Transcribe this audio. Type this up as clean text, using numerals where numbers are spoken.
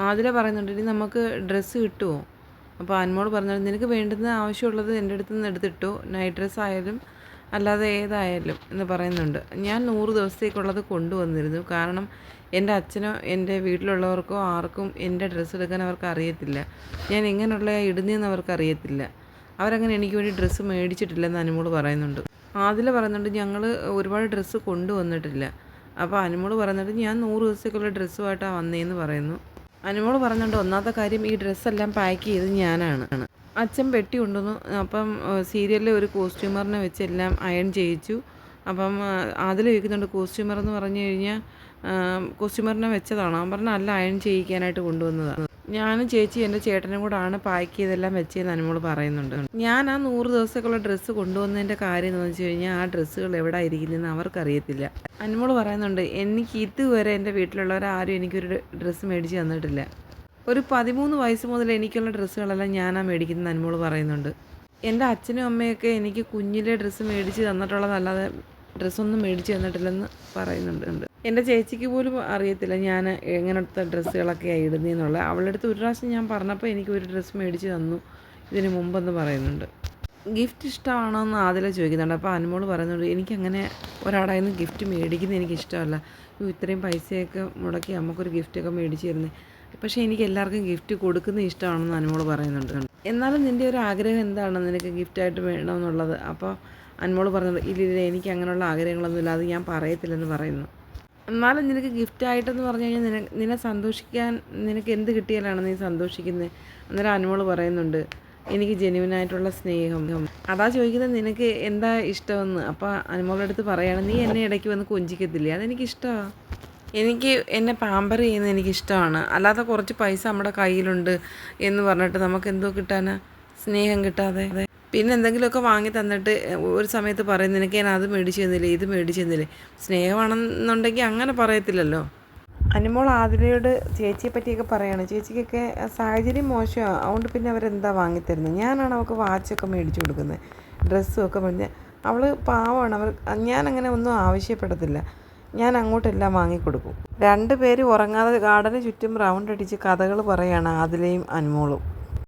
ആതിര പറയുന്നുണ്ട്, ഇനി നമുക്ക് ഡ്രസ്സ് കിട്ടുമോ? അപ്പോൾ അനുമോൾ പറഞ്ഞത്, നിനക്ക് വേണ്ടുന്ന ആവശ്യമുള്ളത് എൻ്റെ അടുത്ത് നിന്ന് എടുത്തിട്ടോ, നൈറ്റ് ഡ്രസ്സ് ആയാലും അല്ലാതെ ഏതായാലും എന്ന് പറയുന്നുണ്ട്. ഞാൻ 100 ദിവസത്തേക്കുള്ളത് കൊണ്ടുവന്നിരുന്നു. കാരണം എൻ്റെ അച്ഛനോ എൻ്റെ വീട്ടിലുള്ളവർക്കോ ആർക്കും എൻ്റെ ഡ്രസ്സ് എടുക്കാൻ അവർക്ക് അറിയത്തില്ല. ഞാൻ എങ്ങനെയുള്ള ഇടുന്നതെന്ന് അവർക്ക് അറിയത്തില്ല. അവരങ്ങനെ എനിക്ക് വേണ്ടി ഡ്രസ്സ് മേടിച്ചിട്ടില്ലെന്ന് അനുമോൾ പറയുന്നുണ്ട്. ആദില പറയുന്നുണ്ട്, ഞങ്ങൾ ഒരുപാട് ഡ്രസ്സ് കൊണ്ടുവന്നിട്ടില്ല. അപ്പോൾ അനുമോൾ പറയുന്നുണ്ട്, ഞാൻ 100 ദിവസത്തേക്കുള്ള ഡ്രസ്സുമായിട്ടാണ് വന്നതെന്ന് പറയുന്നു. അനുമോൾ പറയുന്നുണ്ട്, ഒന്നാമത്തെ കാര്യം ഈ ഡ്രസ്സെല്ലാം പാക്ക് ചെയ്ത് ഞാനാണ്. അച്ഛൻ പെട്ടി കൊണ്ടുവന്നു. അപ്പം സീരിയലിലെ ഒരു കോസ്റ്റ്യൂമറിനെ വെച്ച് എല്ലാം അയൺ ചെയ്യിച്ചു. അപ്പം അതിൽ ചോദിക്കുന്നുണ്ട്, കോസ്റ്റ്യൂമർ എന്ന് പറഞ്ഞു കഴിഞ്ഞാൽ കോസ്റ്റ്യൂമറിനെ വെച്ചതാണോ? അവൻ പറഞ്ഞാൽ അല്ല, അയൺ ചെയ്യിക്കാനായിട്ട് കൊണ്ടുവന്നതാണ്. ഞാനും ചേച്ചി എൻ്റെ ചേട്ടനും കൂടാണ് പാക്ക് ചെയ്തെല്ലാം വെച്ചതെന്ന് അനുമോൾ പറയുന്നുണ്ട്. ഞാൻ ആ 100 ദിവസത്തേക്കുള്ള ഡ്രസ്സ് കൊണ്ടുവന്നതിൻ്റെ കാര്യം എന്ന് വെച്ച് കഴിഞ്ഞാൽ ആ ഡ്രസ്സുകൾ എവിടെ ഇരിക്കുന്നതെന്ന് അവർക്കറിയത്തില്ല. അനുമോൾ പറയുന്നുണ്ട്, എനിക്ക് ഇതുവരെ എൻ്റെ വീട്ടിലുള്ളവരാരും എനിക്കൊരു ഡ്രസ്സ് മേടിച്ച് തന്നിട്ടില്ല. ഒരു 13 വയസ്സ് മുതൽ എനിക്കുള്ള ഡ്രസ്സുകളെല്ലാം ഞാനാണ് മേടിക്കുന്നത് അനുമോൾ പറയുന്നുണ്ട്. എൻ്റെ അച്ഛനും അമ്മയൊക്കെ എനിക്ക് കുഞ്ഞിലെ ഡ്രസ്സ് മേടിച്ച് തന്നിട്ടുള്ളതല്ലാതെ ഡ്രസ്സൊന്നും മേടിച്ച് തന്നിട്ടില്ലെന്ന് പറയുന്നുണ്ട്. എൻ്റെ ചേച്ചിക്ക് പോലും അറിയത്തില്ല ഞാൻ എങ്ങനത്തെ ഡ്രസ്സുകളൊക്കെയാണ് ഇടുന്നതെന്നുള്ളത്. അവളുടെ അടുത്ത് ഒരു പ്രാവശ്യം ഞാൻ പറഞ്ഞപ്പോൾ എനിക്ക് ഒരു ഡ്രസ്സ് മേടിച്ച് തന്നു ഇതിന് മുമ്പെന്ന് പറയുന്നുണ്ട്. ഗിഫ്റ്റ് ഇഷ്ടമാണോ എന്ന് ആദില ചോദിക്കുന്നുണ്ട്. അപ്പോൾ അനുമോൾ പറയുന്നുണ്ട്, എനിക്കങ്ങനെ ഒരാളായി നിന്ന് ഗിഫ്റ്റ് മേടിക്കുന്നത് എനിക്കിഷ്ടമല്ല. ഇത്രയും പൈസയൊക്കെ മുടക്കി നമുക്കൊരു ഗിഫ്റ്റൊക്കെ മേടിച്ച് തരുന്നത്. പക്ഷേ എനിക്ക് എല്ലാവർക്കും ഗിഫ്റ്റ് കൊടുക്കുന്നത് ഇഷ്ടമാണെന്ന് അനുമോൾ പറയുന്നുണ്ട്. എന്നാലും നിൻ്റെ ഒരു ആഗ്രഹം എന്താണ്, നിനക്ക് ഗിഫ്റ്റായിട്ട് വേണമെന്നുള്ളത്? അപ്പോൾ അനുമോൾ പറഞ്ഞത്, ഇല്ല എനിക്ക് അങ്ങനെയുള്ള ആഗ്രഹങ്ങളൊന്നുമില്ല, അത് ഞാൻ പറയത്തില്ലെന്ന് പറയുന്നു. എന്നാലും നിനക്ക് ഗിഫ്റ്റായിട്ടെന്ന് പറഞ്ഞു കഴിഞ്ഞാൽ നിന്നെ സന്തോഷിക്കാൻ നിനക്ക് എന്ത് കിട്ടിയാലാണ് നീ സന്തോഷിക്കുന്നത്? അന്നേരം അനുമോൾ പറയുന്നുണ്ട്, എനിക്ക് ജെന്യുവനായിട്ടുള്ള സ്നേഹം. അതാ ചോദിക്കുന്നത്, നിനക്ക് എന്താ ഇഷ്ടമെന്ന്. അപ്പോൾ അനുമോളുടെ അടുത്ത് പറയുകയാണ്, നീ എന്നെ ഇടയ്ക്ക് വന്ന് കൊഞ്ചിക്കത്തില്ലേ, അതെനിക്കിഷ്ടമാണ്. എനിക്ക് എന്നെ പാമ്പർ ചെയ്യുന്നത് എനിക്കിഷ്ടമാണ്. അല്ലാതെ കുറച്ച് പൈസ നമ്മുടെ കയ്യിലുണ്ട് എന്ന് പറഞ്ഞിട്ട് നമുക്ക് എന്തോ കിട്ടാനാ, സ്നേഹം കിട്ടാതെ. പിന്നെ എന്തെങ്കിലുമൊക്കെ വാങ്ങി തന്നിട്ട് ഒരു സമയത്ത് പറയും, നിനക്ക് ഞാൻ അത് മേടിച്ച് തന്നില്ലേ, ഇത് മേടിച്ച് തന്നില്ലേ. സ്നേഹമാണെന്നുണ്ടെങ്കിൽ അങ്ങനെ പറയത്തില്ലല്ലോ. അനുമോൾ ആതിരയോട് ചേച്ചിയെ പറ്റിയൊക്കെ പറയുകയാണ്. ചേച്ചിക്കൊക്കെ സാഹചര്യം മോശമാണ്, അതുകൊണ്ട് പിന്നെ അവരെന്താ വാങ്ങിത്തരുന്നത്. ഞാനാണ് അവൾക്ക് വാച്ചൊക്കെ മേടിച്ച് കൊടുക്കുന്നത്, ഡ്രസ്സും ഒക്കെ മേടിച്ച്. അവൾ പാവമാണ്. ഞാനങ്ങനെ ഒന്നും ആവശ്യപ്പെടത്തില്ല, ഞാൻ അങ്ങോട്ടെല്ലാം വാങ്ങിക്കൊടുക്കും. 2 പേരും ഉറങ്ങാതെ ഗാർഡന് ചുറ്റും റൗണ്ട് അടിച്ച് കഥകൾ പറയുകയാണ് ആദിലയും അനുമോളും.